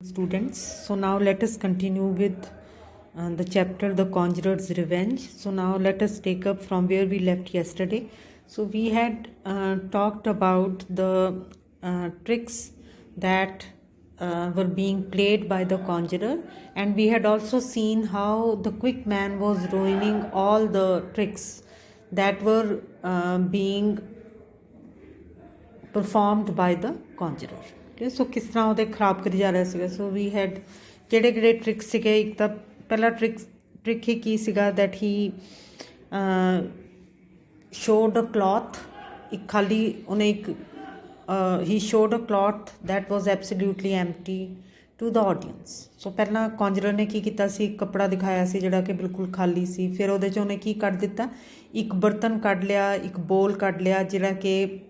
Students, so now let us continue with the chapter The Conjurer's Revenge. So now let us take up from where we left yesterday. So we had talked about the tricks that were being played by the conjurer, and we had also seen how the quick man was ruining all the tricks that were being performed by the conjurer. Okay, so किस तरह ਉਹਦੇ ਖਰਾਬ ਕਰੀ ਜਾ ਰਿਹਾ ਸੀਗਾ. ਸੋ ਵੀ head ਕਿਹੜੇ ਕਿਹੜੇ ਟ੍ਰਿਕਸ ਸੀਗੇ. ਇੱਕ ਤਾਂ ਪਹਿਲਾ ਟ੍ਰਿਕ ਹੀ ਕੀ ਸੀਗਾ that he showed a cloth. ਇੱਕ ਖਾਲੀ ਉਹਨੇ ਇੱਕ ਹੀ showed a cloth that was absolutely empty to the audience. So ਪਹਿਲਾਂ ਕੌਂਜਰਰ ਨੇ ਕੀ ਕੀਤਾ ਸੀ, ਕੱਪੜਾ ਦਿਖਾਇਆ ਸੀ ਜਿਹੜਾ ਕਿ ਬਿਲਕੁਲ ਖਾਲੀ ਸੀ. ਫਿਰ ਉਹਦੇ 'ਚ ਉਹਨੇ ਕੀ ਕੱਢ ਦਿੱਤਾ, ਇੱਕ ਬਰਤਨ ਕੱਢ ਲਿਆ, ਇੱਕ ਬੋਲ ਕੱਢ ਲਿਆ ਜਿਹੜਾ ਕਿ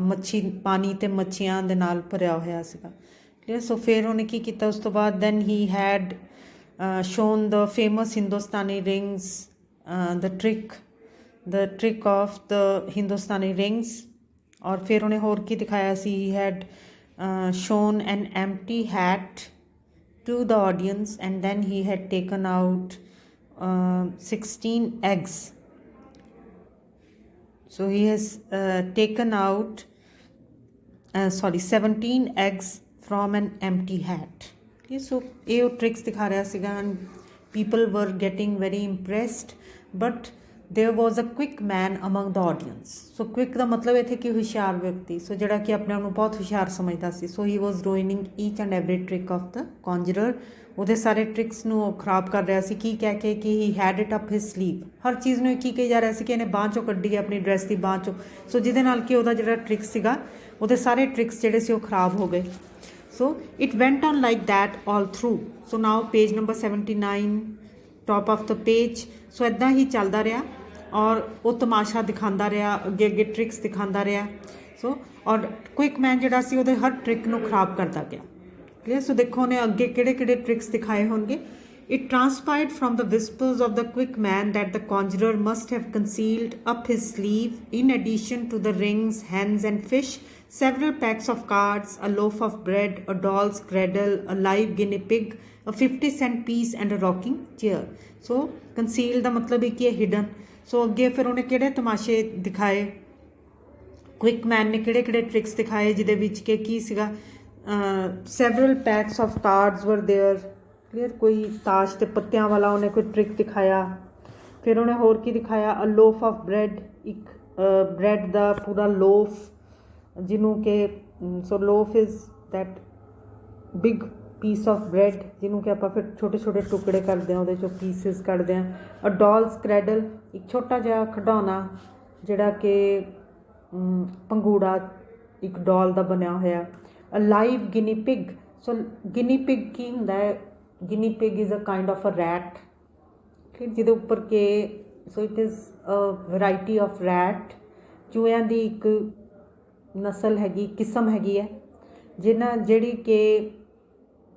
ਮੱਛੀ ਪਾਣੀ ਅਤੇ ਮੱਛੀਆਂ ਦੇ ਨਾਲ ਭਰਿਆ ਹੋਇਆ ਸੀਗਾ. ਕਲੀਅਰ. ਸੋ ਫਿਰ ਉਹਨੇ ਕੀ ਕੀਤਾ ਉਸ ਤੋਂ ਬਾਅਦ then he had shown the famous Hindustani rings, the trick of the Hindustani rings. ਔਰ ਫਿਰ ਉਹਨੇ ਹੋਰ ਕੀ ਦਿਖਾਇਆ ਸੀ, he had shown an empty hat to the audience, and then he had taken out 16 eggs. So he has taken out 17 eggs from an empty hat. Okay, so ਇਹ tricks ਦਿਖਾ ਰਿਹਾ ਸੀਗਾ and people were getting very impressed, but there was a quick man among the audience. So quick ਦਾ ਮਤਲਬ ਇੱਥੇ ਕਿ ਹੁਸ਼ਿਆਰ ਵਿਅਕਤੀ, ਸੋ ਜਿਹੜਾ ਕਿ ਆਪਣੇ ਆਪ ਨੂੰ ਬਹੁਤ ਹੁਸ਼ਿਆਰ ਸਮਝਦਾ ਸੀ. So he was ruining each and every trick of the conjurer. ਉਹਦੇ ਸਾਰੇ ਟ੍ਰਿਕਸ ਨੂੰ ਉਹ ਖਰਾਬ ਕਰ ਰਿਹਾ ਸੀ. ਕੀ ਕਹਿ ਕੇ ਕਿ he had it up his sleeve. ਹਰ ਚੀਜ਼ ਨੂੰ ਕੀ ਕਹੀ ਜਾ ਰਿਹਾ ਸੀ ਕਿ ਇਹਨੇ ਬਾਂਹ 'ਚੋਂ ਕੱਢੀ ਹੈ, ਆਪਣੀ ਡਰੈਸ ਦੀ ਬਾਂਹ 'ਚੋਂ. ਸੋ ਜਿਹਦੇ ਨਾਲ ਕਿ ਉਹਦਾ ਜਿਹੜਾ ਟ੍ਰਿਕ ਸੀਗਾ, ਉਹਦੇ ਸਾਰੇ ਟ੍ਰਿਕਸ ਜਿਹੜੇ ਸੀ ਉਹ ਖਰਾਬ ਹੋ ਗਏ. So it went on like that all through. So now page number 79 top of the page. So ਇੱਦਾਂ ਹੀ ਚੱਲਦਾ ਰਿਹਾ ਔਰ ਉਹ ਤਮਾਸ਼ਾ ਦਿਖਾਉਂਦਾ ਰਿਹਾ, ਅੱਗੇ ਅੱਗੇ ਟ੍ਰਿਕਸ ਦਿਖਾਉਂਦਾ ਰਿਹਾ. ਸੋ ਔਰ ਕੁਇਕ ਮੈਨ ਜਿਹੜਾ ਸੀ ਉਹਦੇ ਹਰ ਟ੍ਰਿਕ ਨੂੰ ਖਰਾਬ ਕਰਦਾ ਗਿਆ. ਕਲੀਅਰ. ਸੋ ਦੇਖੋ ਉਹਨੇ ਅੱਗੇ ਕਿਹੜੇ ਕਿਹੜੇ ਟ੍ਰਿਕਸ ਦਿਖਾਏ ਹੋਣਗੇ. It transpired from the whispers of the quick man that the conjurer must have concealed up his sleeve, in addition to the rings, hens and fish, several packs of cards, a loaf of bread, a doll's cradle, a live guinea pig, a 50-cent piece and a rocking chair. So concealed ਦਾ ਮਤਲਬ ਹੈ ਕਿ hidden. ਸੋ ਅੱਗੇ ਫਿਰ ਉਹਨੇ ਕਿਹੜੇ ਤਮਾਸ਼ੇ ਦਿਖਾਏ, quick man ਨੇ ਕਿਹੜੇ ਕਿਹੜੇ ਟ੍ਰਿਕਸ ਦਿਖਾਏ ਜਿਹਦੇ ਵਿੱਚ ਕਿ ਕੀ ਸੀਗਾ, ਸੈਵਰਲ ਪੈਕਸ ਆਫ ਕਾਰਡਸ ਵਰ ਦੇਅਰ. ਕਲੀਅਰ. ਕੋਈ ਤਾਸ਼ ਦੇ ਪੱਤਿਆਂ ਵਾਲਾ ਉਹਨੇ ਕੋਈ ਟ੍ਰਿਕ ਦਿਖਾਇਆ. ਫਿਰ ਉਹਨੇ ਹੋਰ ਕੀ ਦਿਖਾਇਆ, ਅ ਲੋਫ ਆਫ ਬ੍ਰੈਡ, ਇੱਕ ਬ੍ਰੈਡ ਦਾ ਪੂਰਾ ਲੋਫ ਜਿਹਨੂੰ ਕਿ so loaf is that big piece of bread ਜਿਹਨੂੰ ਕਿ ਆਪਾਂ ਫਿਰ ਛੋਟੇ ਛੋਟੇ ਟੁਕੜੇ ਕਰਦੇ ਹਾਂ, ਉਹਦੇ 'ਚੋਂ ਪੀਸਿਸ ਕੱਢਦੇ ਹਾਂ. ਅ ਡੋਲਸ ਕਰੈਡਲ, ਇੱਕ ਛੋਟਾ ਜਿਹਾ ਖਿਡੌਣਾ ਜਿਹੜਾ ਕਿ ਪੰਗੂੜਾ ਇੱਕ ਡੋਲ ਦਾ ਬਣਿਆ ਹੋਇਆ. A live guinea pig. So guinea pig ਕੀ ਹੁੰਦਾ ਹੈ, guinea pig is a kind of a rat. ਠੀਕ, ਜਿਹਦੇ ਉੱਪਰ ਕਿ so it is a variety of rat. ਚੂਹਿਆਂ ਦੀ ਇੱਕ ਨਸਲ ਹੈਗੀ, ਕਿਸਮ ਹੈਗੀ ਹੈ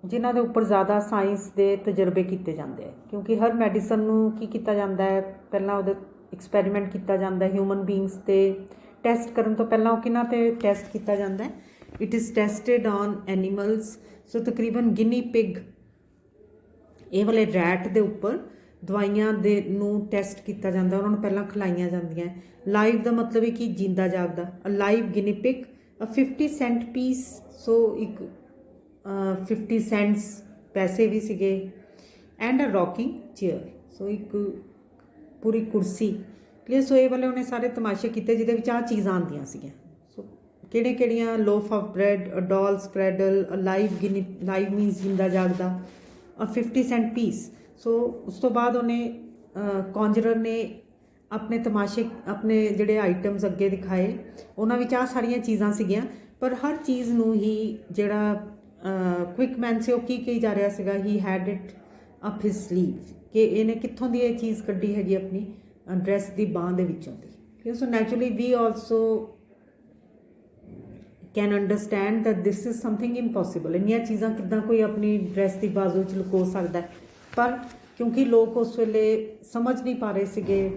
ਜਿਨ੍ਹਾਂ ਦੇ ਉੱਪਰ ਜ਼ਿਆਦਾ ਸਾਇੰਸ ਦੇ ਤਜਰਬੇ ਕੀਤੇ ਜਾਂਦੇ ਹੈ. ਕਿਉਂਕਿ ਹਰ ਮੈਡੀਸਨ ਨੂੰ ਕੀ ਕੀਤਾ ਜਾਂਦਾ ਹੈ, ਪਹਿਲਾਂ ਉਹਦੇ ਐਕਸਪੈਰੀਮੈਂਟ ਕੀਤਾ ਜਾਂਦਾ ਹੈ ਹਿਊਮਨ ਬੀਇੰਗਸ 'ਤੇ. ਟੈਸਟ ਕਰਨ ਤੋਂ ਪਹਿਲਾਂ ਉਹ ਕਿਹਨਾਂ 'ਤੇ ਟੈਸਟ ਕੀਤਾ ਜਾਂਦਾ ਹੈ, it is tested on animals. So ਤਕਰੀਬਨ ਗਿਨੀ ਪਿਗ, ਇਹ ਵਾਲੇ ਰੈਟ ਦੇ ਉੱਪਰ ਦਵਾਈਆਂ ਦੇ ਨੂੰ ਟੈਸਟ ਕੀਤਾ ਜਾਂਦਾ, ਉਹਨਾਂ ਨੂੰ ਪਹਿਲਾਂ ਖਿਲਾਈਆਂ ਜਾਂਦੀਆਂ. ਲਾਈਵ ਦਾ ਮਤਲਬ ਹੈ ਕਿ ਜਿੰਦਾ ਜਾਗਦਾ. A live guinea pig, a 50 cent piece. So ਇੱਕ 50 ਸੈਂਟਸ ਪੈਸੇ ਵੀ ਸੀਗੇ. And a rocking chair. So ਇੱਕ ਪੂਰੀ ਕੁਰਸੀ. ਕਲੀਅਰ. ਸੋ ਇਹ ਵਾਲੇ ਉਹਨੇ ਸਾਰੇ ਤਮਾਸ਼ੇ ਕੀਤੇ ਜਿਹਦੇ ਵਿੱਚ ਆਹ ਚੀਜ਼ਾਂ ਆਉਂਦੀਆਂ ਸੀਗੀਆਂ. ਸੋ ਕਿਹੜੇ ਕਿਹੜੀਆਂ, loaf of bread, a dolls cradle, a live means ਜਿੰਦਾ ਜਾਗਦਾ, ਅ 50 ਸੈਂਟ ਪੀਸ. ਸੋ ਉਸ ਤੋਂ ਬਾਅਦ ਉਹਨੇ ਕੌਂਜਰਰ ਨੇ ਆਪਣੇ ਤਮਾਸ਼ੇ, ਆਪਣੇ ਜਿਹੜੇ ਆਈਟਮਸ ਅੱਗੇ ਦਿਖਾਏ, ਉਹਨਾਂ ਵਿੱਚ ਆਹ ਸਾਰੀਆਂ ਚੀਜ਼ਾਂ ਸੀਗੀਆਂ. ਪਰ ਹਰ ਚੀਜ਼ ਨੂੰ ਹੀ ਜਿਹੜਾ ਕੁਇਕ ਮੈਨ ਸੀ ਉਹ ਕੀ ਕਹੀ ਜਾ ਰਿਹਾ ਸੀਗਾ, ਹੀ had it up his sleeve, ਕਿ ਇਹਨੇ ਕਿੱਥੋਂ ਦੀ ਇਹ ਚੀਜ਼ ਕੱਢੀ ਹੈਗੀ ਆਪਣੀ ਡਰੈਸ ਦੀ ਬਾਂਹ ਦੇ ਵਿੱਚੋਂ ਦੀ. So naturally we also can understand that this is something impossible. ਇੰਨੀਆਂ ਚੀਜ਼ਾਂ ਕਿੱਦਾਂ ਕੋਈ ਆਪਣੀ ਡਰੈਸ ਦੀ ਬਾਜ਼ੂ 'ਚ ਲੁਕੋ ਸਕਦਾ. ਪਰ ਕਿਉਂਕਿ ਲੋਕ ਉਸ ਵੇਲੇ ਸਮਝ ਨਹੀਂ ਪਾ ਰਹੇ ਸੀਗੇ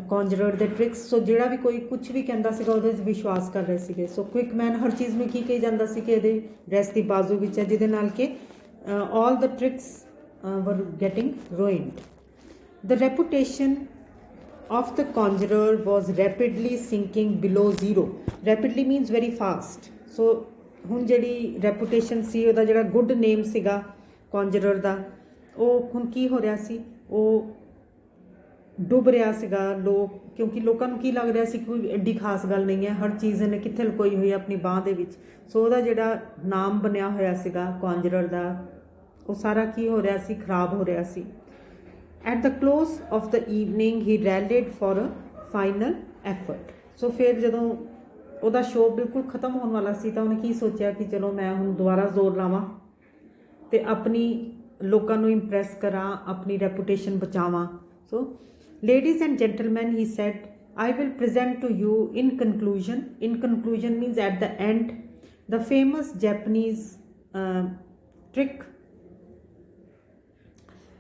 ਕੌਂਜਰਰ ਦੇ ਟ੍ਰਿਕਸ, ਸੋ ਜਿਹੜਾ ਵੀ ਕੋਈ ਕੁਛ ਵੀ ਕਹਿੰਦਾ ਸੀਗਾ ਉਹਦੇ 'ਚ ਵਿਸ਼ਵਾਸ ਕਰ ਰਹੇ ਸੀਗੇ. ਸੋ ਕੁਇਕ ਮੈਨ ਹਰ ਚੀਜ਼ ਨੂੰ ਕੀ ਕਹੀ ਜਾਂਦਾ ਸੀ ਕਿ ਇਹਦੇ ਡਰੈਸ ਦੀ ਬਾਜ਼ੂ ਵਿੱਚ ਹੈ, ਜਿਹਦੇ ਨਾਲ ਕਿ all the tricks were getting ruined. The reputation of the conjurer was rapidly sinking below zero. Rapidly means very fast. So ਹੁਣ ਜਿਹੜੀ ਰੈਪੂਟੇਸ਼ਨ ਸੀ ਉਹਦਾ ਜਿਹੜਾ ਗੁੱਡ ਨੇਮ ਸੀਗਾ ਕੌਂਜਰਰ ਦਾ ਉਹ ਹੁਣ ਕੀ ਹੋ ਰਿਹਾ ਸੀ ਉਹ ਡੁੱਬ ਰਿਹਾ ਸੀਗਾ ਲੋਕ ਕਿਉਂਕਿ ਲੋਕਾਂ ਨੂੰ ਕੀ ਲੱਗ ਰਿਹਾ ਸੀ ਕੋਈ ਐਡੀ ਖਾਸ ਗੱਲ ਨਹੀਂ ਹੈ ਹਰ ਚੀਜ਼ ਇਹਨੇ ਕਿੱਥੇ ਲੁਕੋਈ ਹੋਈ ਆਪਣੀ ਬਾਂਹ ਦੇ ਵਿੱਚ ਸੋ ਉਹਦਾ ਜਿਹੜਾ ਨਾਮ ਬਣਿਆ ਹੋਇਆ ਸੀਗਾ ਕੌਂਜਰਰ ਦਾ ਉਹ ਸਾਰਾ ਕੀ ਹੋ ਰਿਹਾ ਸੀ ਖਰਾਬ ਹੋ ਰਿਹਾ ਸੀ at the close of the evening he rallied for a final effort so ਫਿਰ ਜਦੋਂ ਉਹਦਾ ਸ਼ੋਅ ਬਿਲਕੁਲ ਖਤਮ ਹੋਣ ਵਾਲਾ ਸੀ ਤਾਂ ਉਹਨੇ ਕੀ ਸੋਚਿਆ ਕਿ ਚਲੋ ਮੈਂ ਹੁਣ ਦੁਬਾਰਾ ਜ਼ੋਰ ਲਾਵਾਂ ਤੇ ਆਪਣੀ ਲੋਕਾਂ ਨੂੰ ਇੰਪ੍ਰੈਸ ਕਰਾਂ ਆਪਣੀ ਰੈਪੂਟੇਸ਼ਨ ਬਚਾਵਾਂ so ladies and gentlemen he said I will present to you in conclusion means at the end the famous Japanese trick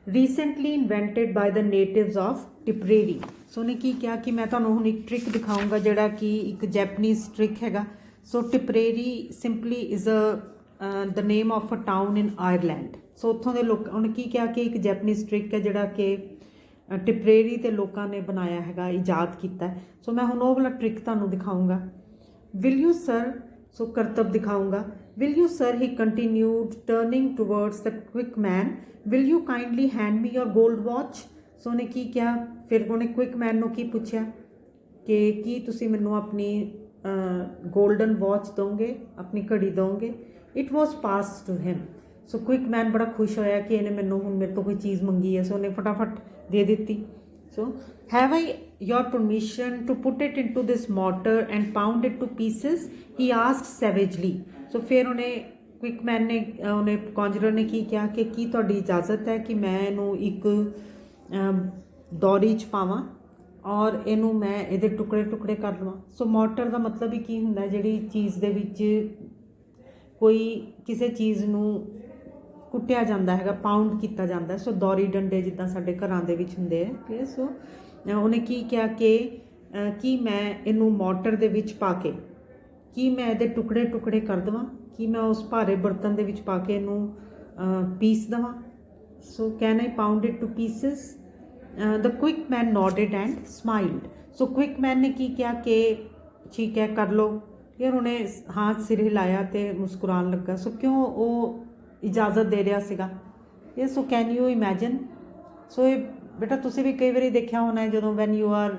recently invented by the natives of Tipperary ਸੋ ਨੇ ਕੀ ਕਿਹਾ ਕਿ ਮੈਂ ਤੁਹਾਨੂੰ ਹੁਣ ਇੱਕ ਟ੍ਰਿਕ ਦਿਖਾਊਂਗਾ ਜਿਹੜਾ ਕਿ ਇੱਕ ਜੈਪਨੀਜ਼ ਟ੍ਰਿਕ ਹੈਗਾ so Tipperary simply is the name of a town in Ireland so ਉੱਥੋਂ ਦੇ ਲੋਕ ਉਹਨੇ ਕੀ ਕਿਹਾ ਕਿ ਇੱਕ ਜੈਪਨੀਜ਼ ਟ੍ਰਿਕ ਹੈ ਜਿਹੜਾ ਕਿ ਟਿਪਰੇਰੀ ਤੇ ਲੋਕਾਂ ਨੇ ਬਣਾਇਆ ਹੈਗਾ ਇਜਾਦ ਕੀਤਾ ਸੋ ਮੈਂ ਹੁਣ ਉਹ ਵਾਲਾ ਟ੍ਰਿਕ ਤੁਹਾਨੂੰ ਦਿਖਾਊਂਗਾ ਵਿਲ ਯੂ ਸਰ ਸੋ ਕਰਤਬ ਦਿਖਾਊਂਗਾ will you sir he continued turning towards the quick man will you kindly hand me your gold watch so ਉਹਨੇ ਕੀ ਕਿਹਾ ਫਿਰ ਉਹਨੇ ਕੁਇਕ ਮੈਨ ਨੂੰ ਕੀ ਪੁੱਛਿਆ ਕਿ ਕੀ ਤੁਸੀਂ ਮੈਨੂੰ ਆਪਣੀ ਗੋਲਡਨ ਵਾਚ ਦੋਗੇ ਆਪਣੀ ਘੜੀ ਦੋਗੇ it was pass to him so quick man ਬੜਾ ਖੁਸ਼ ਹੋਇਆ ਕਿ ਇਹਨੇ ਮੈਨੂੰ ਹੁਣ ਮੇਰੇ ਤੋਂ ਕੋਈ ਚੀਜ਼ ਮੰਗੀ ਹੈ ਸੋ ਉਹਨੇ ਫਟਾਫਟ ਦੇ ਦਿੱਤੀ so have I your permission to put it into this mortar and pound it to pieces he asked savagely so ਫਿਰ ਉਹਨੇ ਕੁਇਕ ਮੈਨ ਨੇ ਉਹਨੇ ਕੌਂਜਰਰ ਨੇ ਕੀ ਕਿਹਾ ਕਿ ਕੀ ਤੁਹਾਡੀ ਇਜਾਜ਼ਤ ਹੈ ਕਿ ਮੈਂ ਇਹਨੂੰ ਇੱਕ ਦੌਰੀ 'ਚ ਪਾਵਾਂ ਔਰ ਇਹਨੂੰ ਮੈਂ ਇਹਦੇ ਟੁਕੜੇ ਟੁਕੜੇ ਕਰ ਲਵਾਂ ਸੋ ਮੋਟਰ ਦਾ ਮਤਲਬ ਹੀ ਕੀ ਹੁੰਦਾ ਜਿਹੜੀ ਚੀਜ਼ ਦੇ ਵਿੱਚ ਕੋਈ ਕਿਸੇ ਚੀਜ਼ ਨੂੰ ਕੁੱਟਿਆ ਜਾਂਦਾ ਹੈਗਾ ਪਾਊਂਡ ਕੀਤਾ ਜਾਂਦਾ ਸੋ ਦੌਰੀ ਡੰਡੇ ਜਿੱਦਾਂ ਸਾਡੇ ਘਰਾਂ ਦੇ ਵਿੱਚ ਹੁੰਦੇ ਆ ਸੋ ਉਹਨੇ ਕੀ ਕਿਹਾ ਕਿ ਮੈਂ ਇਹਨੂੰ ਮੋਟਰ ਦੇ ਵਿੱਚ ਪਾ ਕੇ ਕੀ ਮੈਂ ਇਹਦੇ ਟੁਕੜੇ ਟੁਕੜੇ ਕਰ ਦੇਵਾਂ ਕਿ ਮੈਂ ਉਸ ਭਾਰੇ ਬਰਤਨ ਦੇ ਵਿੱਚ ਪਾ ਕੇ ਇਹਨੂੰ ਪੀਸ ਦੇਵਾਂ so can I pound it to pieces the quick man nodded and smiled so quick man ਨੇ ਕੀ ਕਿਹਾ ਕਿ ਠੀਕ ਹੈ ਕਰ ਲਓ ਫਿਰ ਉਹਨੇ ਹੱਥ ਸਿਰ ਹਿਲਾਇਆ ਅਤੇ ਮੁਸਕਰਾਉਣ ਲੱਗਾ ਸੋ ਕਿਉਂ ਉਹ ਇਜਾਜ਼ਤ ਦੇ ਰਿਹਾ ਸੀਗਾ ਇਹ so can you imagine so ਇਹ ਬੇਟਾ ਤੁਸੀਂ ਵੀ ਕਈ ਵਾਰੀ ਦੇਖਿਆ ਹੋਣਾ ਜਦੋਂ when you are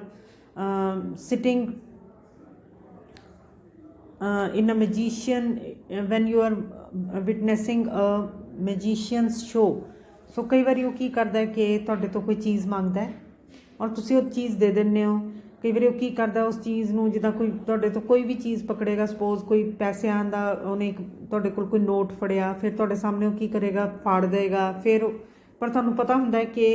sitting in a magician when you are witnessing a magician's show so ਕਈ ਵਾਰੀ ਉਹ ਕੀ ਕਰਦਾ ਕਿ ਤੁਹਾਡੇ ਤੋਂ ਕੋਈ ਚੀਜ਼ ਮੰਗਦਾ ਔਰ ਤੁਸੀਂ ਉਹ ਚੀਜ਼ ਦੇ ਦਿੰਦੇ ਹੋ ਕਈ ਵਾਰੀ ਉਹ ਕੀ ਕਰਦਾ ਉਸ ਚੀਜ਼ ਨੂੰ ਜਿੱਦਾਂ ਕੋਈ ਤੁਹਾਡੇ ਤੋਂ ਕੋਈ ਵੀ ਚੀਜ਼ ਪਕੜੇਗਾ ਸਪੋਜ਼ ਕੋਈ ਪੈਸਿਆਂ ਦਾ ਉਹਨੇ ਇੱਕ ਤੁਹਾਡੇ ਕੋਲ ਕੋਈ ਨੋਟ ਫੜਿਆ ਫਿਰ ਤੁਹਾਡੇ ਸਾਹਮਣੇ ਉਹ ਕੀ ਕਰੇਗਾ ਫਾੜ ਦੇਗਾ ਫਿਰ ਪਰ ਤੁਹਾਨੂੰ ਪਤਾ ਹੁੰਦਾ ਕਿ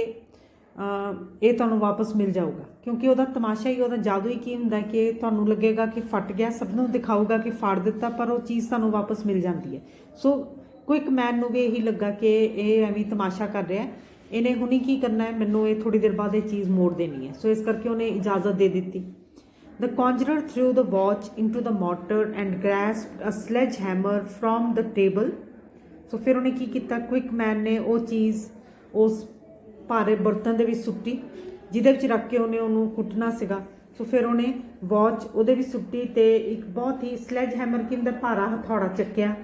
ਇਹ ਤੁਹਾਨੂੰ ਵਾਪਸ ਮਿਲ ਜਾਊਗਾ ਕਿਉਂਕਿ ਉਹਦਾ ਤਮਾਸ਼ਾ ਹੀ ਉਹਦਾ ਜਾਦੂ ਹੀ ਕੀ ਹੁੰਦਾ ਕਿ ਤੁਹਾਨੂੰ ਲੱਗੇਗਾ ਕਿ ਫਟ ਗਿਆ ਸਭ ਨੂੰ ਦਿਖਾਊਗਾ ਕਿ ਫਾੜ ਦਿੱਤਾ ਪਰ ਉਹ ਚੀਜ਼ ਤੁਹਾਨੂੰ ਵਾਪਸ ਮਿਲ ਜਾਂਦੀ ਹੈ ਸੋ ਕੁਇਕ ਮੈਨ ਨੂੰ ਵੀ ਇਹੀ ਲੱਗਾ ਕਿ ਇਹ ਐਵੇਂ ਤਮਾਸ਼ਾ ਕਰ ਰਿਹਾ ਇਹਨੇ ਹੁਣੀ ਕੀ ਕਰਨਾ ਹੈ ਮੈਨੂੰ ਇਹ ਥੋੜ੍ਹੀ ਦੇਰ ਬਾਅਦ ਇਹ ਚੀਜ਼ ਮੋੜ ਦੇਣੀ ਹੈ ਸੋ ਇਸ ਕਰਕੇ ਉਹਨੇ ਇਜਾਜ਼ਤ ਦੇ ਦਿੱਤੀ the conjurer threw the watch into the motor and grasped a sledge hammer from the table so ਫਿਰ ਉਹਨੇ ਕੀ ਕੀਤਾ ਕੁਇਕ ਮੈਨ ਨੇ ਉਹ ਚੀਜ਼ ਉਸ ਭਾਰੇ ਬਰਤਨ ਦੇ ਵਿੱਚ ਸੁੱਟੀ ਜਿਹਦੇ ਵਿੱਚ ਰੱਖ ਕੇ ਉਹਨੇ ਉਹਨੂੰ ਕੁੱਟਣਾ ਸੀਗਾ ਸੋ ਫਿਰ ਉਹਨੇ ਵਾਚ ਉਹਦੇ ਵਿੱਚ ਸੁੱਟੀ ਅਤੇ ਇੱਕ ਬਹੁਤ ਹੀ ਸਲੈਜ ਹੈਮਰ ਕੀ ਹੁੰਦਾ ਭਾਰਾ ਹਥੌੜਾ ਚੱਕਿਆ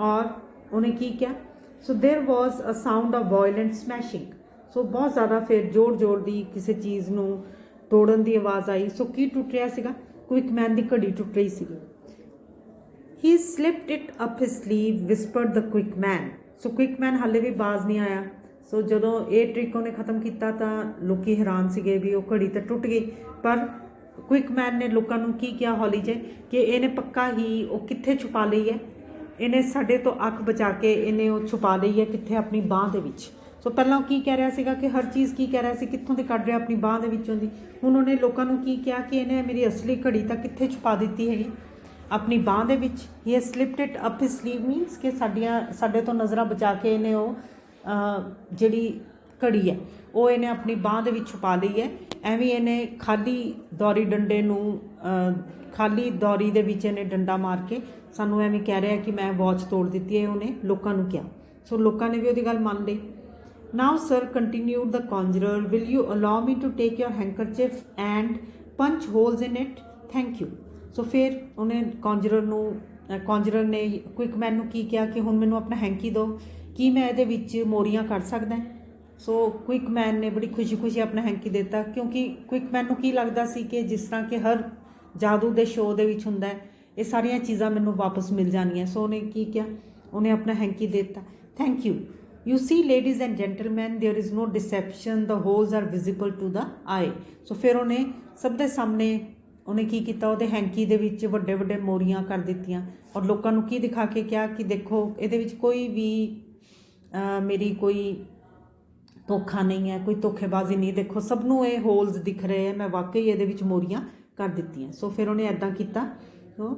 ਔਰ ਉਹਨੇ ਕੀ ਕਿਹਾ ਸੋ ਦੇਰ ਵਾਜ਼ ਅ ਸਾਊਂਡ ਆਫ ਵਾਇਲੈਂਟ ਸਮੈਸ਼ਿੰਗ ਸੋ ਬਹੁਤ ਜ਼ਿਆਦਾ ਫਿਰ ਜ਼ੋਰ ਦੀ ਕਿਸੇ ਚੀਜ਼ ਨੂੰ ਤੋੜਨ ਦੀ ਆਵਾਜ਼ ਆਈ ਸੋ ਕੀ ਟੁੱਟ ਰਿਹਾ ਸੀਗਾ ਕੁਇਕ ਮੈਨ ਦੀ ਘੜੀ ਟੁੱਟ ਰਹੀ ਸੀਗੀ he slipped it up his sleeve whispered the quick man so quick man ਹਾਲੇ ਵੀ ਬਾਜ਼ ਨਹੀਂ ਆਇਆ ਸੋ ਜਦੋਂ ਇਹ ਟ੍ਰਿਕ ਉਹਨੇ ਖ਼ਤਮ ਕੀਤਾ ਤਾਂ ਲੋਕੀ ਹੈਰਾਨ ਸੀਗੇ ਵੀ ਉਹ ਘੜੀ ਤਾਂ ਟੁੱਟ ਗਈ ਪਰ ਕੁਇਕ ਮੈਨ ਨੇ ਲੋਕਾਂ ਨੂੰ ਕੀ ਕਿਹਾ ਹੌਲੀ ਜਿਹੇ ਕਿ ਇਹਨੇ ਪੱਕਾ ਹੀ ਉਹ ਕਿੱਥੇ ਛੁਪਾ ਲਈ ਹੈ ਇਹਨੇ ਸਾਡੇ ਤੋਂ ਅੱਖ ਬਚਾ ਕੇ ਇਹਨੇ ਉਹ ਛੁਪਾ ਲਈ ਹੈ ਕਿੱਥੇ ਆਪਣੀ ਬਾਂਹ ਦੇ ਵਿੱਚ ਸੋ ਪਹਿਲਾਂ ਉਹ ਕੀ ਕਹਿ ਰਿਹਾ ਸੀਗਾ ਕਿ ਹਰ ਚੀਜ਼ ਕੀ ਕਹਿ ਰਿਹਾ ਸੀ ਕਿੱਥੋਂ ਦੀ ਕੱਢ ਰਿਹਾ ਆਪਣੀ ਬਾਂਹ ਦੇ ਵਿੱਚੋਂ ਦੀ ਹੁਣ ਉਹਨੇ ਲੋਕਾਂ ਨੂੰ ਕੀ ਕਿਹਾ ਕਿ ਇਹਨੇ ਮੇਰੀ ਅਸਲੀ ਘੜੀ ਤਾਂ ਕਿੱਥੇ ਛੁਪਾ ਦਿੱਤੀ ਹੈਗੀ ਆਪਣੀ ਬਾਂਹ ਦੇ ਵਿੱਚ ਹੀ has slipped it up his sleeve means ਕਿ ਸਾਡੇ ਤੋਂ ਨਜ਼ਰਾਂ ਬਚਾ ਕੇ ਇਹਨੇ ਉਹ ਜਿਹੜੀ ਘੜੀ ਹੈ ਉਹ ਇਹਨੇ ਆਪਣੀ ਬਾਂਹ ਦੇ ਵਿੱਚ ਛੁਪਾ ਲਈ ਹੈ ਐਵੇਂ ਇਹਨੇ ਖਾਲੀ ਦੌਰੀ ਡੰਡੇ ਨੂੰ ਖਾਲੀ ਦੌਰੀ ਦੇ ਵਿੱਚ ਇਹਨੇ ਡੰਡਾ ਮਾਰ ਕੇ ਸਾਨੂੰ ਐਵੇਂ ਕਹਿ ਰਿਹਾ ਕਿ ਮੈਂ ਵਾਚ ਤੋੜ ਦਿੱਤੀ ਹੈ ਉਹਨੇ ਲੋਕਾਂ ਨੂੰ ਕਿਹਾ ਸੋ ਲੋਕਾਂ ਨੇ ਵੀ ਉਹਦੀ ਗੱਲ ਮੰਨ ਲਈ। Now sir continued the conjurer, will you allow me to take your handkerchief and punch holes in it, thank you. So ਫਿਰ ਉਹਨੇ ਕੌਂਜਰਰ ਨੇ ਕੁਇਕਮੈਨ ਨੂੰ ਕੀ ਕਿਹਾ ਕਿ ਹੁਣ ਮੈਨੂੰ ਆਪਣਾ ਹੈਂਕੀ ਦਿਓ, ਕੀ ਮੈਂ ਇਹਦੇ ਵਿੱਚ ਮੋਰੀਆਂ ਕੱਢ ਸਕਦਾ। ਸੋ ਕੁਇਕਮੈਨ ਨੇ ਬੜੀ ਖੁਸ਼ੀ ਆਪਣਾ ਹੈਂਕੀ ਦਿੱਤਾ, ਕਿਉਂਕਿ ਕੁਇਕਮੈਨ ਨੂੰ ਕੀ ਲੱਗਦਾ ਸੀ ਕਿ ਜਿਸ ਤਰ੍ਹਾਂ ਕਿ ਹਰ ਜਾਦੂ ਦੇ ਸ਼ੋਅ ਦੇ ਵਿੱਚ ਹੁੰਦਾ ਇਹ ਸਾਰੀਆਂ ਚੀਜ਼ਾਂ ਮੈਨੂੰ ਵਾਪਸ ਮਿਲ ਜਾਣੀਆਂ। ਸੋ ਉਹਨੇ ਕੀ ਕਿਹਾ, ਉਹਨੇ ਆਪਣਾ ਹੈਂਕੀ ਦੇ ਦਿੱਤਾ, thank you. You see ladies and gentleman, there is no deception, the holes are visible to the eye. So ਫਿਰ ਉਹਨੇ ਸਭ ਦੇ ਸਾਹਮਣੇ ਉਹਨੇ ਕੀ ਕੀਤਾ, ਉਹਦੇ ਹੈਂਕੀ ਦੇ ਵਿੱਚ ਵੱਡੇ ਵੱਡੇ ਮੋਰੀਆਂ ਕਰ ਦਿੱਤੀਆਂ ਔਰ ਲੋਕਾਂ ਨੂੰ ਕੀ ਦਿਖਾ ਕੇ ਕਿਹਾ ਕਿ ਦੇਖੋ ਇਹਦੇ ਵਿੱਚ ਕੋਈ ਵੀ ਮੇਰੀ ਕੋਈ ਧੋਖਾ ਨਹੀਂ ਹੈ, ਕੋਈ ਧੋਖੇਬਾਜ਼ੀ ਨਹੀਂ, ਦੇਖੋ ਸਭ ਨੂੰ ਇਹ ਹੋਲਸ ਦਿਖ ਰਹੇ ਹੈ, ਮੈਂ ਵਾਕਈ ਇਹਦੇ ਵਿੱਚ ਮੋਰੀਆਂ ਕਰ ਦਿੱਤੀਆਂ। ਸੋ ਫਿਰ ਉਹਨੇ ਇੱਦਾਂ ਕੀਤਾ। ਸੋ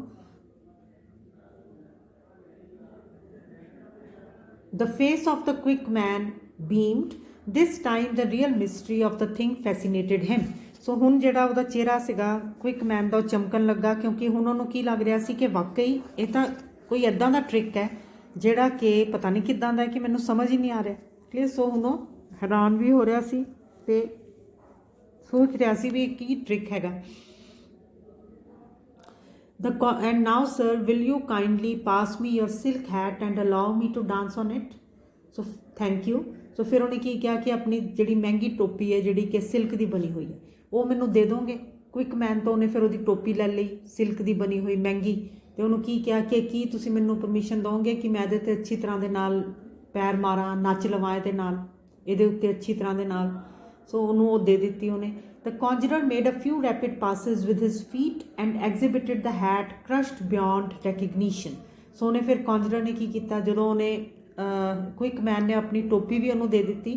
The face of the quick man beamed. This time the real mystery of the thing fascinated him. ਸੋ ਹੁਣ ਜਿਹੜਾ ਉਹਦਾ ਚਿਹਰਾ ਸੀਗਾ ਕੁਇਕ ਮੈਨ ਦਾ ਉਹ ਚਮਕਣ ਲੱਗਾ, ਕਿਉਂਕਿ ਹੁਣ ਉਹਨੂੰ ਕੀ ਲੱਗ ਰਿਹਾ ਸੀ ਕਿ ਵਾਕਈ ਇਹ ਤਾਂ ਕੋਈ ਇੱਦਾਂ ਦਾ ਟ੍ਰਿਕ ਹੈ ਜਿਹੜਾ ਕਿ ਪਤਾ ਨਹੀਂ ਕਿੱਦਾਂ ਦਾ ਕਿ ਮੈਨੂੰ ਸਮਝ ਹੀ ਨਹੀਂ ਆ ਰਿਹਾ। ਕਲੀਅਰ। ਸੋ ਹੁਣ ਉਹ ਹੈਰਾਨ ਵੀ ਹੋ ਰਿਹਾ ਸੀ ਅਤੇ ਸੋਚ ਰਿਹਾ ਸੀ ਵੀ ਇਹ ਕੀ ਟ੍ਰਿਕ ਹੈਗਾ। And now sir, will you kindly pass me your silk hat and allow me to dance on it? So thank you. So ਫਿਰ ਉਹਨੇ ਕੀ ਕਿਹਾ ਕਿ ਆਪਣੀ ਜਿਹੜੀ ਮਹਿੰਗੀ ਟੋਪੀ ਹੈ ਜਿਹੜੀ ਕਿ ਸਿਲਕ ਦੀ ਬਣੀ ਹੋਈ ਹੈ ਉਹ ਮੈਨੂੰ ਦੇ ਦੋਗੇ। ਕੁਇਕ ਮੈਨ ਤੋਂ ਉਹਨੇ ਫਿਰ ਉਹਦੀ ਟੋਪੀ ਲੈ ਲਈ ਸਿਲਕ ਦੀ ਬਣੀ ਹੋਈ ਮਹਿੰਗੀ, ਅਤੇ ਉਹਨੂੰ ਕੀ ਕਿਹਾ ਕਿ ਕੀ ਤੁਸੀਂ ਮੈਨੂੰ ਪਰਮਿਸ਼ਨ ਦਿਓਗੇ ਕਿ ਮੈਂ ਇਹਦੇ 'ਤੇ ਅੱਛੀ ਤਰ੍ਹਾਂ ਦੇ ਨਾਲ ਪੈਰ ਮਾਰਾਂ, ਨੱਚ ਲਵਾਂ ਇਹਦੇ ਨਾਲ, ਇਹਦੇ ਉੱਤੇ ਅੱਛੀ ਤਰ੍ਹਾਂ ਦੇ ਨਾਲ। ਸੋ ਉਹਨੂੰ ਉਹ ਦੇ ਦਿੱਤੀ ਉਹਨੇ। The conjurer made a few rapid passes with his feet and exhibited the hat crushed beyond recognition. ਸੋ ਉਹਨੇ ਫਿਰ conjurer ਨੇ ਕੀ ਕੀਤਾ, ਜਦੋਂ ਉਹਨੇ ਕੁਇਕ ਮੈਨ ਨੇ ਆਪਣੀ ਟੋਪੀ ਵੀ ਉਹਨੂੰ ਦੇ ਦਿੱਤੀ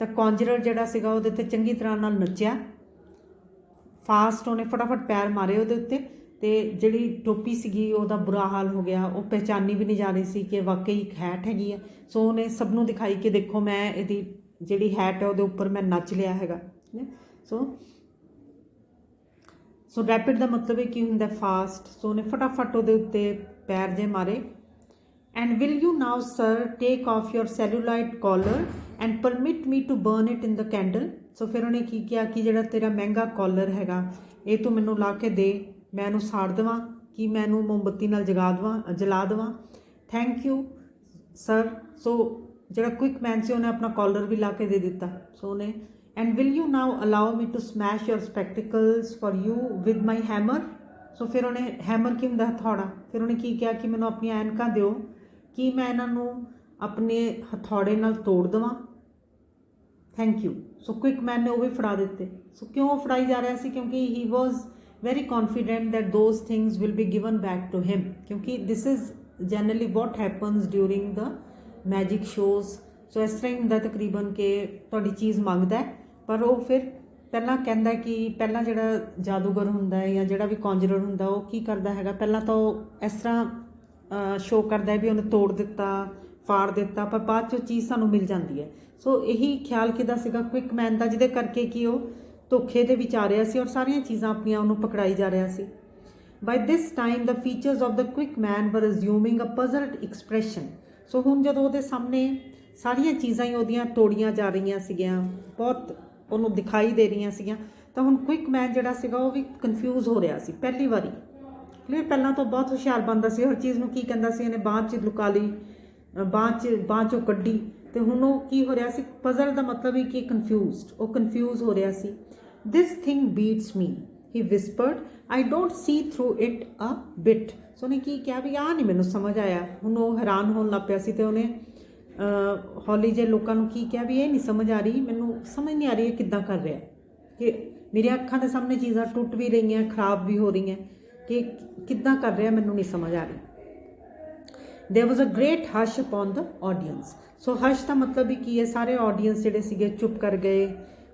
ਤਾਂ conjurer ਜਿਹੜਾ ਸੀਗਾ ਉਹਦੇ 'ਤੇ ਚੰਗੀ ਤਰ੍ਹਾਂ ਨਾਲ ਨੱਚਿਆ, ਫਾਸਟ ਉਹਨੇ ਫਟਾਫਟ ਪੈਰ ਮਾਰੇ ਉਹਦੇ ਉੱਤੇ, ਅਤੇ ਜਿਹੜੀ ਟੋਪੀ ਸੀਗੀ ਉਹਦਾ ਬੁਰਾ ਹਾਲ ਹੋ ਗਿਆ, ਉਹ ਪਹਿਚਾਨੀ ਵੀ ਨਹੀਂ ਜਾ ਰਹੀ ਸੀ ਕਿ ਵਾਕਈ ਇੱਕ ਹੈਟ ਹੈਗੀ ਹੈ। ਸੋ ਉਹਨੇ ਸਭ ਨੂੰ ਦਿਖਾਈ ਕਿ ਦੇਖੋ ਮੈਂ ਇਹਦੀ ਜਿਹੜੀ ਹੈਟ ਹੈ ਉਹਦੇ ਉੱਪਰ ਮੈਂ ਨੱਚ ਲਿਆ ਹੈਗਾ। ਸੋ ਰੈਪਿਡ ਦਾ ਮਤਲਬ ਇਹ ਕੀ ਹੁੰਦਾ, ਫਾਸਟ। ਸੋ ਉਹਨੇ ਫਟਾਫਟ ਉਹਦੇ ਉੱਤੇ ਪੈਰ ਜੇ ਮਾਰੇ। And will you now sir take off your celluloid collar and permit me to burn it in the candle. So ਫਿਰ ਉਹਨੇ ਕੀ ਕਿਹਾ ਕਿ ਜਿਹੜਾ ਤੇਰਾ ਮਹਿੰਗਾ ਕਾਲਰ ਹੈਗਾ ਇਹ ਤੂੰ ਮੈਨੂੰ ਲਾ ਕੇ ਦੇ, ਮੈਂ ਇਹਨੂੰ ਸਾੜ ਦੇਵਾਂ, ਕਿ ਮੈਂ ਇਹਨੂੰ ਮੋਮਬੱਤੀ ਨਾਲ ਜਲਾ ਦੇਵਾਂ। Thank you sir. ਸੋ ਜਿਹੜਾ ਕੁਇਕ ਮੈਨ ਸੀ ਉਹਨੇ ਆਪਣਾ ਕਾਲਰ ਵੀ ਲਾ ਕੇ ਦੇ ਦਿੱਤਾ। ਸੋ ਉਹਨੇ and will you now allow me to smash your spectacles for you with my hammer. So ਫਿਰ ਉਹਨੇ ਹੈਮਰ ਕੀ ਹੁੰਦਾ, ਹਥੌੜਾ। ਫਿਰ ਉਹਨੇ ਕੀ ਕਿਹਾ ਕਿ ਮੈਨੂੰ ਆਪਣੀਆਂ ਐਨਕਾਂ ਦਿਓ ਕਿ ਮੈਂ ਇਹਨਾਂ ਨੂੰ ਆਪਣੇ ਹਥੌੜੇ ਨਾਲ ਤੋੜ ਦੇਵਾਂ। Thank you. So quick man ਨੇ ਉਹ ਵੀ ਫੜਾ ਦਿੱਤੇ। ਸੋ ਕਿਉਂ ਫੜਾਈ ਜਾ ਰਿਹਾ ਸੀ, ਕਿਉਂਕਿ he was very confident that those things will be given back to him, ਕਿਉਂਕਿ this is generally what happens during the magic shows. So ਇਸ ਤਰ੍ਹਾਂ ਹੀ ਹੁੰਦਾ ਤਕਰੀਬਨ ਕਿ ਤੁਹਾਡੀ ਚੀਜ਼ ਮੰਗਦਾ ਹੈ, ਪਰ ਉਹ ਫਿਰ ਪਹਿਲਾਂ ਕਹਿੰਦਾ ਕਿ ਪਹਿਲਾਂ ਜਿਹੜਾ ਜਾਦੂਗਰ ਹੁੰਦਾ ਹੈ ਜਾਂ ਜਿਹੜਾ ਵੀ ਕੌਂਜਰਰ ਹੁੰਦਾ ਉਹ ਕੀ ਕਰਦਾ ਹੈਗਾ, ਪਹਿਲਾਂ ਤਾਂ ਉਹ ਇਸ ਤਰ੍ਹਾਂ ਸ਼ੋਅ ਕਰਦਾ ਵੀ ਉਹਨੇ ਤੋੜ ਦਿੱਤਾ, ਫਾੜ ਦਿੱਤਾ, ਪਰ ਬਾਅਦ 'ਚ ਉਹ ਚੀਜ਼ ਸਾਨੂੰ ਮਿਲ ਜਾਂਦੀ ਹੈ। ਸੋ ਇਹੀ ਖਿਆਲ ਕਿਹਦਾ ਸੀਗਾ, ਕੁਇਕ ਮੈਨ ਦਾ, ਜਿਹਦੇ ਕਰਕੇ ਕਿ ਉਹ ਧੋਖੇ ਦੇ ਵਿੱਚ ਆ ਰਿਹਾ ਸੀ ਔਰ ਸਾਰੀਆਂ ਚੀਜ਼ਾਂ ਆਪਣੀਆਂ ਉਹਨੂੰ ਪਕੜਾਈ ਜਾ ਰਿਹਾ ਸੀ। By this time the features of the quick man were assuming a ਪਜ਼ਲਡ expression. ਸੋ ਹੁਣ ਜਦੋਂ ਉਹਦੇ ਸਾਹਮਣੇ ਸਾਰੀਆਂ ਚੀਜ਼ਾਂ ਹੀ ਉਹਦੀਆਂ ਤੋੜੀਆਂ ਜਾ ਰਹੀਆਂ ਸੀਗੀਆਂ, ਬਹੁਤ ਉਹਨੂੰ ਦਿਖਾਈ ਦੇ ਰਹੀਆਂ ਸੀਗੀਆਂ, ਤਾਂ ਹੁਣ ਕੁਇਕ ਮੈਨ ਜਿਹੜਾ ਸੀਗਾ ਉਹ ਵੀ ਕਨਫਿਊਜ਼ ਹੋ ਰਿਹਾ ਸੀ ਪਹਿਲੀ ਵਾਰੀ। ਕਲੀਅਰ। ਪਹਿਲਾਂ ਤੋਂ ਬਹੁਤ ਹੁਸ਼ਿਆਰ ਬਣਦਾ ਸੀ, ਹਰ ਚੀਜ਼ ਨੂੰ ਕੀ ਕਹਿੰਦਾ ਸੀ, ਇਹਨੇ ਬਾਂਹ 'ਚ ਲੁਕਾ ਲਈ, ਬਾਂਹ 'ਚੋਂ ਕੱਢੀ, ਅਤੇ ਹੁਣ ਉਹ ਕੀ ਹੋ ਰਿਹਾ ਸੀ, ਪਜ਼ਲ ਦਾ ਮਤਲਬ ਹੀ ਕਿ ਕਨਫਿਊਜ਼ਡ, ਉਹ ਕਨਫਿਊਜ਼ ਹੋ ਰਿਹਾ ਸੀ। This thing beats me, he whispered, I don't see through it a bit. So ਉਹਨੇ ਕੀ ਕਿਹਾ ਵੀ ਆਹ ਨਹੀਂ ਮੈਨੂੰ ਸਮਝ ਆਇਆ। ਹੁਣ ਉਹ ਹੈਰਾਨ ਹੋਣ ਲੱਗ ਪਿਆ ਸੀ, ਅਤੇ ਉਹਨੇ ਹੌਲੀ ਜਿਹੇ ਲੋਕਾਂ ਨੂੰ ਕੀ ਕਿਹਾ ਵੀ ਇਹ ਨਹੀਂ ਸਮਝ ਆ ਰਹੀ, ਮੈਨੂੰ ਸਮਝ ਨਹੀਂ ਆ ਰਹੀ ਇਹ ਕਿੱਦਾਂ ਕਰ ਰਿਹਾ, ਕਿ ਮੇਰੀਆਂ ਅੱਖਾਂ ਦੇ ਸਾਹਮਣੇ ਚੀਜ਼ਾਂ ਟੁੱਟ ਵੀ ਰਹੀਆਂ, ਖਰਾਬ ਵੀ ਹੋ ਰਹੀਆਂ, ਕਿ ਕਿੱਦਾਂ ਕਰ ਰਿਹਾ ਮੈਨੂੰ ਨਹੀਂ ਸਮਝ ਆ ਰਹੀ। There was a great hush upon the audience. So hush ਦਾ ਮਤਲਬ ਵੀ ਕੀ ਹੈ, ਸਾਰੇ ਆਡੀਅੰਸ ਜਿਹੜੇ ਸੀਗੇ ਚੁੱਪ ਕਰ ਗਏ।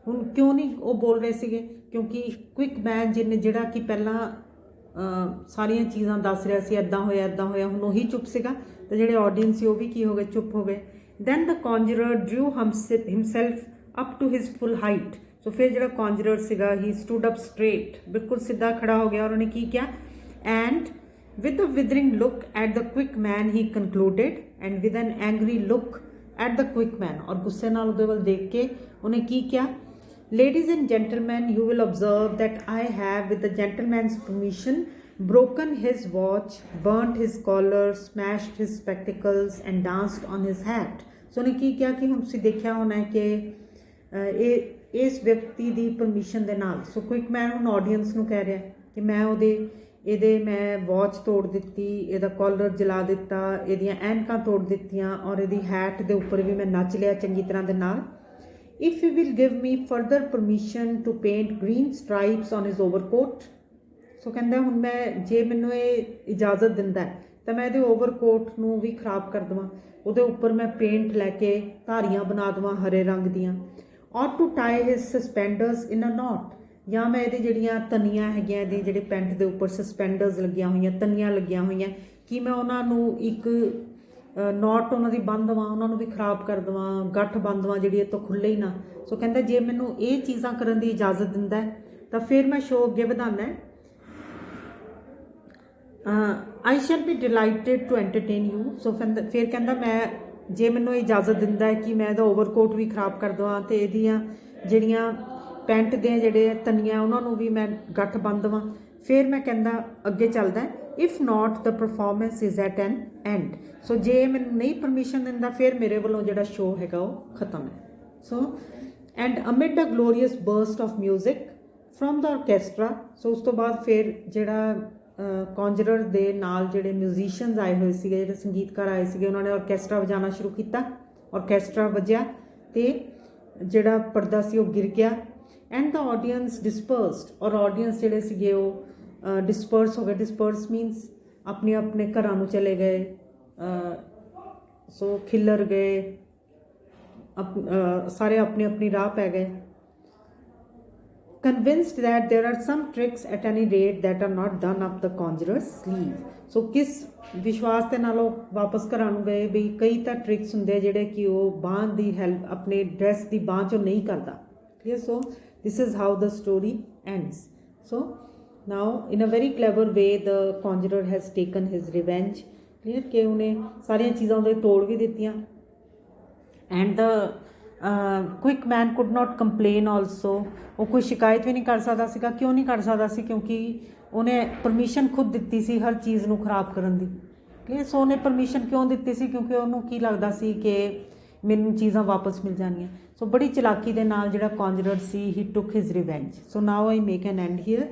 ਹੁਣ ਕਿਉਂ ਨਹੀਂ ਉਹ ਬੋਲ ਰਹੇ ਸੀਗੇ, ਕਿਉਂਕਿ ਕੁਇਕ ਮੈਨ ਜਿਹੜਾ ਕਿ ਪਹਿਲਾਂ ਸਾਰੀਆਂ ਚੀਜ਼ਾਂ ਦੱਸ ਰਿਹਾ ਸੀ, ਇੱਦਾਂ ਹੋਇਆ, ਹੁਣ ਉਹੀ ਚੁੱਪ ਸੀਗਾ, ਅਤੇ ਜਿਹੜੇ ਆਡੀਅੰਸ ਸੀ ਉਹ ਵੀ ਕੀ ਹੋ ਗਏ, ਚੁੱਪ ਹੋ ਗਏ। Then the conjurer drew himself up to his full height. So ਫਿਰ ਜਿਹੜਾ ਕੌਂਜਰਰ ਸੀਗਾ ਹੀ ਸਟੂਡ ਅਪ ਸਟ੍ਰੇਟ, ਬਿਲਕੁਲ ਸਿੱਧਾ ਖੜਾ ਹੋ ਗਿਆ, ਔਰ ਉਹਨੇ ਕੀ ਕਿਹਾ, and with a withering look at the quick man he concluded, and with an angry look at the quick man, ਔਰ ਗੁੱਸੇ ਨਾਲ ਉਹਦੇ ਵੱਲ ਦੇਖ ਕੇ ਉਹਨੇ ਕੀ ਕਿਹਾ, ladies and gentlemen, you will observe that I have, with the gentleman's permission, broken his watch, burnt his collar, smashed his spectacles and danced on his hat. So ਉਹਨੇ ਕੀ ਕਿਹਾ ਕਿ ਹੁਣ ਤੁਸੀਂ ਦੇਖਿਆ ਹੋਣਾ ਹੈ ਕਿ ਇਹ ਇਸ ਵਿਅਕਤੀ ਦੀ ਪਰਮਿਸ਼ਨ ਦੇ ਨਾਲ, ਸੋ ਕੁਇਕ ਮੈਨ ਹੁਣ ਆਡੀਅנס ਨੂੰ ਕਹਿ ਰਿਹਾ ਕਿ ਮੈਂ ਇਹਦੇ ਮੈਂ ਵਾਚ ਤੋੜ ਦਿੱਤੀ, ਇਹਦਾ ਕਾਲਰ ਜਲਾ ਦਿੱਤਾ, ਇਹਦੀਆਂ ਐਨਕਾਂ ਤੋੜ ਦਿੱਤੀਆਂ, ਔਰ ਇਹਦੀ ਹੈਟ ਦੇ ਉੱਪਰ ਵੀ ਮੈਂ ਨੱਚ ਲਿਆ ਚੰਗੀ ਤਰ੍ਹਾਂ ਦੇ ਨਾਲ। If you will give me further permission to paint green stripes on his overcoat, ਸੋ ਕਹਿੰਦਾ ਹੁਣ ਮੈਂ ਜੇ ਮੈਨੂੰ ਇਹ ਇਜਾਜ਼ਤ ਦਿੰਦਾ ਤਾਂ ਮੈਂ ਇਹਦੇ ਓਵਰਕੋਟ ਨੂੰ ਵੀ ਖਰਾਬ ਕਰ ਦੇਵਾਂ, ਉਹਦੇ ਉੱਪਰ ਮੈਂ ਪੇਂਟ ਲੈ ਕੇ ਧਾਰੀਆਂ ਬਣਾ ਦੇਵਾਂ ਹਰੇ ਰੰਗ ਦੀਆਂ, ਔਰ to tie his ਸਸਪੈਂਡਰਸ in a note, ਜਾਂ ਮੈਂ ਇਹਦੀ ਜਿਹੜੀਆਂ ਤਨੀਆਂ ਹੈਗੀਆਂ, ਇਹਦੀ ਜਿਹੜੇ ਪੈਂਟ ਦੇ ਉੱਪਰ ਸਸਪੈਂਡਰਸ ਲੱਗੀਆਂ ਹੋਈਆਂ, ਤਨੀਆਂ ਲੱਗੀਆਂ ਹੋਈਆਂ, ਕਿ ਮੈਂ ਉਹਨਾਂ ਨੂੰ ਇੱਕ ਨੋਟ ਉਹਨਾਂ ਦੀ ਬੰਨ ਦੇਵਾਂ, ਉਹਨਾਂ ਨੂੰ ਵੀ ਖਰਾਬ ਕਰ ਦੇਵਾਂ, ਗੱਠ ਬੰਨ ਦੇਵਾਂ ਜਿਹੜੀ ਇਹ ਤੋਂ ਖੁੱਲ੍ਹੇ ਹੀ ਨਾ। ਸੋ ਕਹਿੰਦਾ ਜੇ ਮੈਨੂੰ ਇਹ ਚੀਜ਼ਾਂ ਕਰਨ ਦੀ ਇਜਾਜ਼ਤ ਦਿੰਦਾ ਤਾਂ ਫਿਰ ਮੈਂ ਸ਼ੋਅ ਅੱਗੇ ਵਧਾਉਣਾ ਹੈ। I shall be delighted to entertain you. So ਫਿਰ ਕਹਿੰਦਾ ਮੈਂ ਜੇ ਮੈਨੂੰ ਇਜਾਜ਼ਤ ਦਿੰਦਾ ਹੈ ਕਿ ਮੈਂ ਇਹਦਾ ਓਵਰਕੋਟ ਵੀ ਖਰਾਬ ਕਰ ਦੇਵਾਂ ਅਤੇ ਇਹਦੀਆਂ ਜਿਹੜੀਆਂ ਪੈਂਟ ਦੇ ਜਿਹੜੇ ਤਨੀਆਂ ਉਹਨਾਂ ਨੂੰ ਵੀ ਮੈਂ ਗੱਠ ਬੰਨ ਦੇਵਾਂ, ਫਿਰ ਮੈਂ ਕਹਿੰਦਾ ਅੱਗੇ ਚੱਲਦਾ, if not the performance is at an end. So ਜੇ ਮੈਨੂੰ ਨਹੀਂ ਪਰਮਿਸ਼ਨ ਦਿੰਦਾ ਫਿਰ ਮੇਰੇ ਵੱਲੋਂ ਜਿਹੜਾ ਸ਼ੋਅ ਹੈਗਾ ਉਹ ਖਤਮ ਹੈ। So and amid a glorious burst of music from the orchestra. So ਉਸ ਤੋਂ ਬਾਅਦ ਫਿਰ ਜਿਹੜਾ ਕੌਂਜਰਰ ਦੇ ਨਾਲ ਜਿਹੜੇ ਮਿਊਜ਼ੀਸ਼ੀਅਨਸ ਆਏ ਹੋਏ ਸੀਗੇ, ਜਿਹੜੇ ਸੰਗੀਤਕਾਰ ਆਏ ਸੀਗੇ, ਉਹਨਾਂ ਨੇ ਆਰਕੈਸਟਰਾ ਵਜਾਉਣਾ ਸ਼ੁਰੂ ਕੀਤਾ। ਆਰਕੈਸਟਰਾ ਵੱਜਿਆ ਅਤੇ ਜਿਹੜਾ ਪਰਦਾ ਸੀ ਉਹ ਗਿਰ ਗਿਆ। ਐਂਡ ਦ ਆਡੀਅੰਸ ਡਿਸਪਰਸਡ, ਔਰ ਆਡੀਅੰਸ ਜਿਹੜੇ ਸੀਗੇ ਉਹ ਡਿਸਪਰਸ ਹੋ ਗਏ। ਡਿਸਪਰਸ ਮੀਨਸ ਆਪਣੇ ਆਪਣੇ ਘਰਾਂ ਨੂੰ ਚਲੇ ਗਏ, ਸੋ ਖਿੱਲਰ ਗਏ, ਸਾਰੇ ਆਪਣੀ ਆਪਣੀ ਰਾਹ ਪੈ ਗਏ। convinced that there are some tricks at any rate that are not done up the conjurer's sleeve. ਸੋ ਕਿਸ ਵਿਸ਼ਵਾਸ ਦੇ ਨਾਲ ਉਹ ਵਾਪਸ ਘਰਾਂ ਨੂੰ ਗਏ ਵੀ ਕਈ ਤਾਂ ਟ੍ਰਿਕਸ ਹੁੰਦੇ ਜਿਹੜੇ ਕਿ ਉਹ ਬਾਂਹ ਦੀ ਹੈਲਪ ਆਪਣੇ ਡਰੈਸ ਦੀ ਬਾਂਹ 'ਚੋਂ ਨਹੀਂ ਕਰਦਾ। Clear. So this is how the story ends. So now in a very clever way the conjurer has taken his revenge. Clear ਕਿ ਉਹਨੇ ਸਾਰੀਆਂ ਚੀਜ਼ਾਂ ਉਹਦੇ ਤੋੜ ਵੀ ਦਿੱਤੀਆਂ। and the quick man could not complain also. ਉਹ ਕੋਈ ਸ਼ਿਕਾਇਤ ਵੀ ਨਹੀਂ ਕਰ ਸਕਦਾ ਸੀਗਾ। ਕਿਉਂ ਨਹੀਂ ਕਰ ਸਕਦਾ ਸੀ? ਕਿਉਂਕਿ ਉਹਨੇ ਪਰਮਿਸ਼ਨ ਖੁਦ ਦਿੱਤੀ ਸੀ ਹਰ ਚੀਜ਼ ਨੂੰ ਖਰਾਬ ਕਰਨ ਦੀ। ਕਲੀਅਰ। ਸੋ ਉਹਨੇ ਪਰਮਿਸ਼ਨ ਕਿਉਂ ਦਿੱਤੀ ਸੀ? ਕਿਉਂਕਿ ਉਹਨੂੰ ਕੀ ਲੱਗਦਾ ਸੀ ਕਿ ਮੈਨੂੰ ਚੀਜ਼ਾਂ ਵਾਪਸ ਮਿਲ ਜਾਣੀਆਂ। ਸੋ ਬੜੀ ਚਲਾਕੀ ਦੇ ਨਾਲ ਜਿਹੜਾ ਕੌਂਜਰਰ ਸੀ, he took his revenge. So now I make an end here.